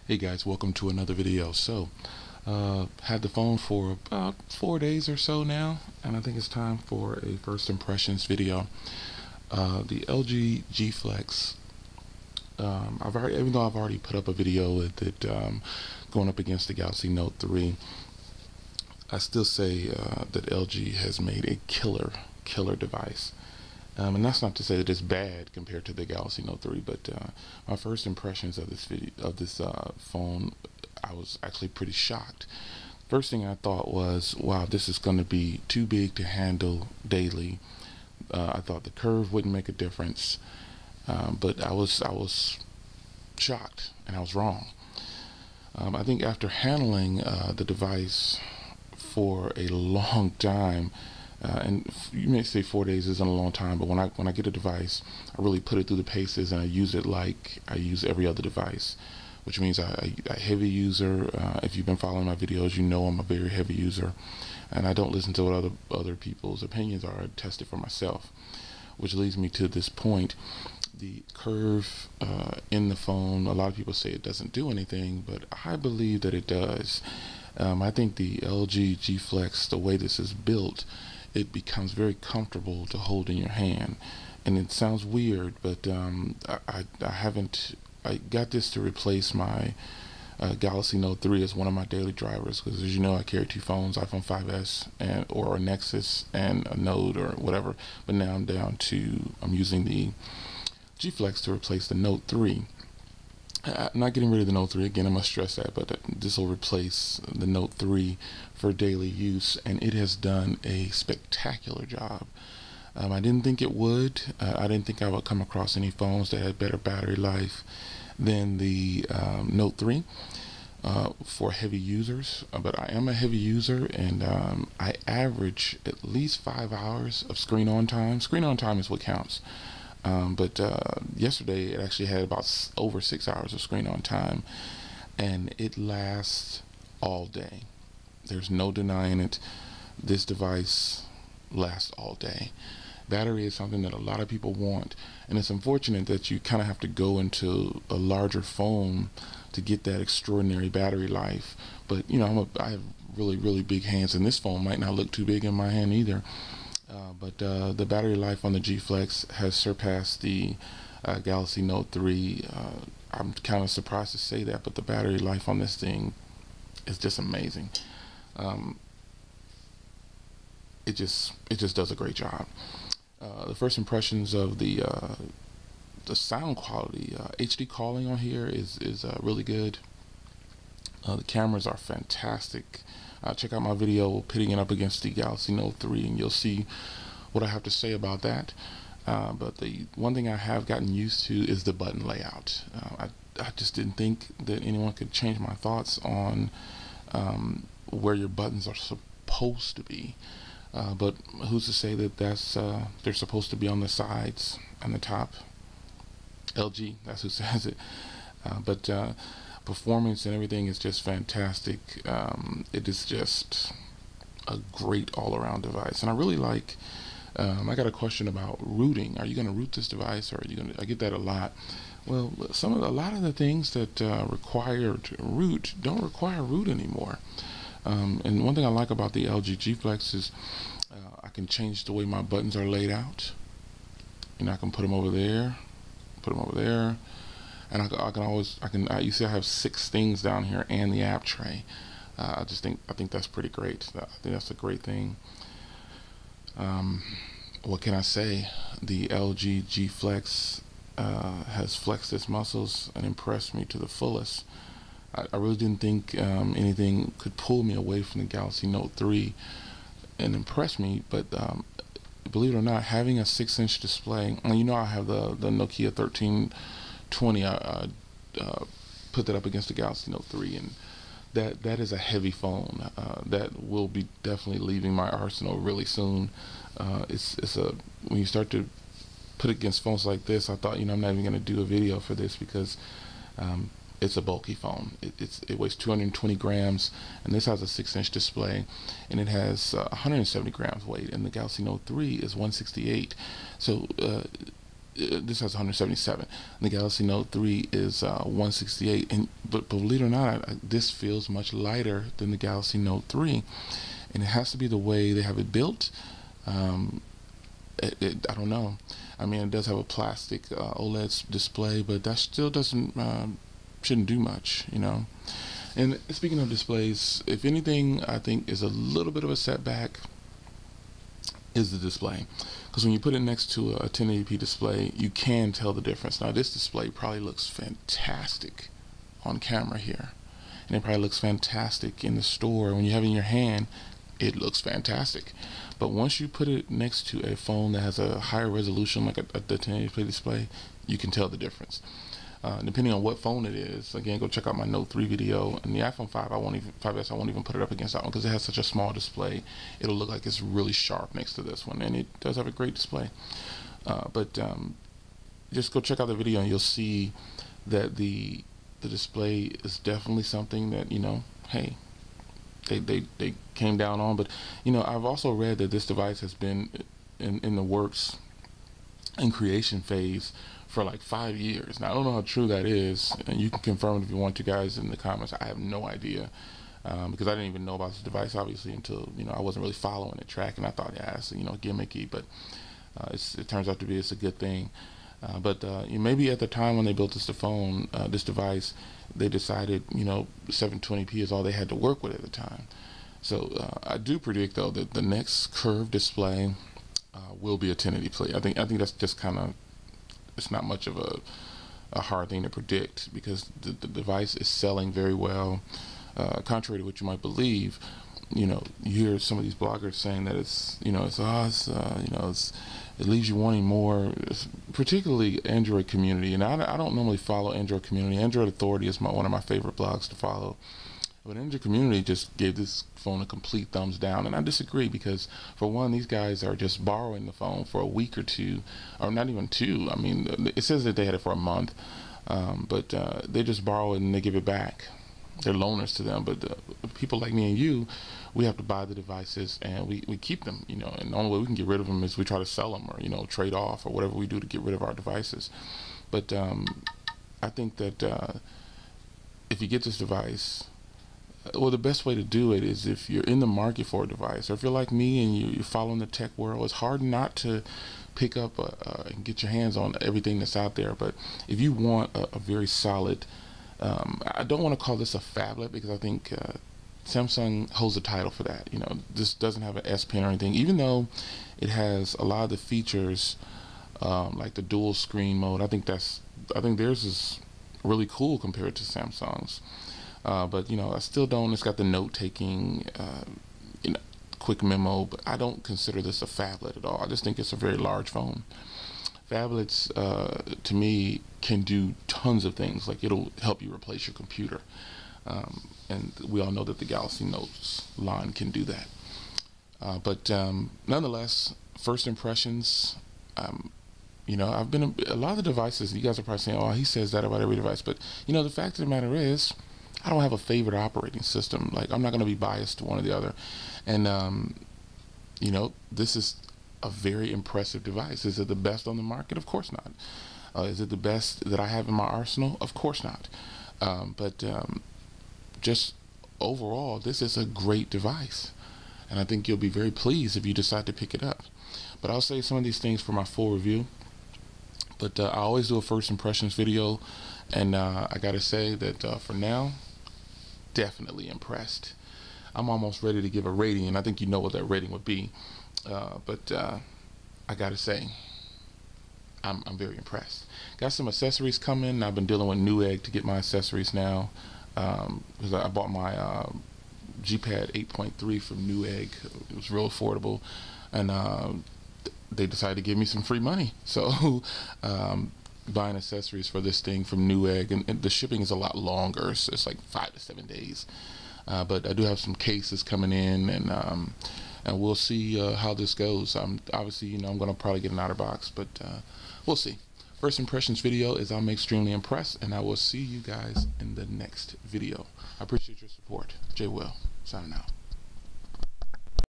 Hey guys, welcome to another video. Had the phone for about 4 days or so now, and I think it's time for a first impressions video. The LG G Flex. Even though I've already put up a video with it going up against the Galaxy Note 3, I still say that LG has made a killer device. And that's not to say that it's bad compared to the Galaxy Note 3, but my first impressions of this phone, I was actually pretty shocked. First thing I thought was, wow, this is going to be too big to handle daily. I thought the curve wouldn't make a difference, but I was shocked, and I was wrong. I think after handling the device for a long time, and you may say 4 days isn't a long time, but when I get a device, I really put it through the paces, and I use it like I use every other device, which means I heavy user. If you've been following my videos, you know I'm a very heavy user, and I don't listen to what other people's opinions are. I test it for myself, which leads me to this point. The curve in the phone, a lot of people say it doesn't do anything, but I believe that it does. I think the LG G Flex, the way this is built, it becomes very comfortable to hold in your hand. And it sounds weird, but I got this to replace my Galaxy Note 3 as one of my daily drivers, because as you know, I carry two phones, iPhone 5s or a Nexus and a Note or whatever, but now I'm using the G Flex to replace the Note 3. I'm not getting rid of the Note 3, again I must stress that, but this will replace the Note 3 for daily use, and it has done a spectacular job. I didn't think it would. I didn't think I would come across any phones that had better battery life than the Note 3 for heavy users, but I am a heavy user, and I average at least 5 hours of screen on time. Screen on time is what counts. But yesterday it actually had about over 6 hours of screen on time, and it lasts all day. There's no denying it. This device lasts all day. Battery is something that a lot of people want, and it's unfortunate that you kind of have to go into a larger phone to get that extraordinary battery life. But you know, I have really big hands, and this phone might not look too big in my hand either. But the battery life on the G Flex has surpassed the Galaxy Note 3. I'm kind of surprised to say that, but the battery life on this thing is just amazing. It just does a great job. The first impressions of the sound quality, HD calling on here is really good. The cameras are fantastic. Check out my video pitting it up against the Galaxy Note 3, and you'll see what I have to say about that. But the one thing I have gotten used to is the button layout. I just didn't think that anyone could change my thoughts on where your buttons are supposed to be. But who's to say that they're supposed to be on the sides and the top? LG, that's who says it. But performance and everything is just fantastic. It is just a great all-around device, and I really like. I got a question about rooting. Are you going to root this device, or are you going to? I get that a lot. Well, a lot of the things that require root don't require root anymore. And one thing I like about the LG G Flex is I can change the way my buttons are laid out. You know, I can put them over there, and you see I have 6 things down here and the app tray. I think that's pretty great. I think that's a great thing. What can I say? The LG G Flex has flexed its muscles and impressed me to the fullest. I really didn't think anything could pull me away from the Galaxy Note 3 and impress me, but believe it or not, having a 6-inch display, and you know I have the Nokia 1320, I put that up against the Galaxy Note 3, and that is a heavy phone. That will be definitely leaving my arsenal really soon. When you start to put it against phones like this, I thought, you know, I'm not even going to do a video for this, because it's a bulky phone. It weighs 220 grams, and this has a 6-inch display, and it has 170 grams weight, and the Galaxy Note 3 is 168. So this has 177. The Galaxy Note 3 is 168, and but believe it or not, this feels much lighter than the Galaxy Note 3, and it has to be the way they have it built. I don't know. I mean, it does have a plastic OLED display, but that still doesn't shouldn't do much, you know. And speaking of displays, if anything, I think is a little bit of a setback is the display, because when you put it next to a 1080p display, you can tell the difference. Now, this display probably looks fantastic on camera here, and it probably looks fantastic in the store. When you have it in your hand, it looks fantastic. But once you put it next to a phone that has a higher resolution, like the 1080p display, you can tell the difference. Depending on what phone it is. Again, go check out my Note 3 video. And the iPhone 5S, I won't even put it up against that one because it has such a small display. It'll look like it's really sharp next to this one, and it does have a great display. But just go check out the video, and you'll see that the display is definitely something that, you know, hey, they came down on. But you know, I've also read that this device has been in the works, in creation phase, for like 5 years. Now, I don't know how true that is, and you can confirm it if you want to, guys, in the comments. I have no idea, because I didn't even know about this device, obviously, until, you know, I wasn't really following it, tracking. I thought, yeah, it's, you know, gimmicky, but it turns out to be, it's a good thing. But maybe at the time when they built this device, they decided, you know, 720p is all they had to work with at the time. So I do predict, though, that the next curved display will be a 1080p. I think that's just kind of, it's not much of a hard thing to predict, because the device is selling very well. Contrary to what you might believe, you know, you hear some of these bloggers saying that it's, you know, it leaves you wanting more, particularly Android community. And I don't normally follow Android community. Android Authority is one of my favorite blogs to follow. But Android community just gave this phone a complete thumbs down, and I disagree, because for one, these guys are just borrowing the phone for a week or two, or not even two. I mean, it says that they had it for a month, but they just borrow it and they give it back. They're loaners to them. But people like me and you, we have to buy the devices, and we keep them, you know, and the only way we can get rid of them is we try to sell them, or, you know, trade off, or whatever we do to get rid of our devices. But I think that if you get this device, well, the best way to do it is if you're in the market for a device, or if you're like me and you're following the tech world. It's hard not to pick up and get your hands on everything that's out there. But if you want a very solid, I don't want to call this a phablet, because I think Samsung holds the title for that. You know, this doesn't have an S Pen or anything, even though it has a lot of the features, like the dual screen mode. I think theirs is really cool compared to Samsung's. But you know, I still don't. It's got the note taking, you know, quick memo. But I don't consider this a phablet at all. I just think it's a very large phone. Phablets, to me, can do tons of things. Like, it'll help you replace your computer, and we all know that the Galaxy Notes line can do that. But nonetheless, first impressions. You know, I've been a lot of the devices. You guys are probably saying, "Oh, he says that about every device," but you know, the fact of the matter is, I don't have a favorite operating system. Like, I'm not going to be biased to one or the other. And you know, this is a very impressive device. Is it the best on the market? Of course not. Is it the best that I have in my arsenal? Of course not. But just overall, this is a great device, and I think you'll be very pleased if you decide to pick it up. But I'll say some of these things for my full review. But I always do a first impressions video, and I gotta say that for now, definitely impressed. I'm almost ready to give a rating, and I think you know what that rating would be. But I gotta say, I'm very impressed. Got some accessories coming. I've been dealing with Newegg to get my accessories now, because I bought my G-Pad 8.3 from Newegg. It was real affordable, and they decided to give me some free money. So buying accessories for this thing from Newegg, and the shipping is a lot longer, so it's like 5 to 7 days. But I do have some cases coming in, and we'll see how this goes. Obviously, you know, I'm gonna probably get an outer box, but we'll see. First impressions video is I'm extremely impressed, and I will see you guys in the next video. I appreciate your support. J Will, signing out.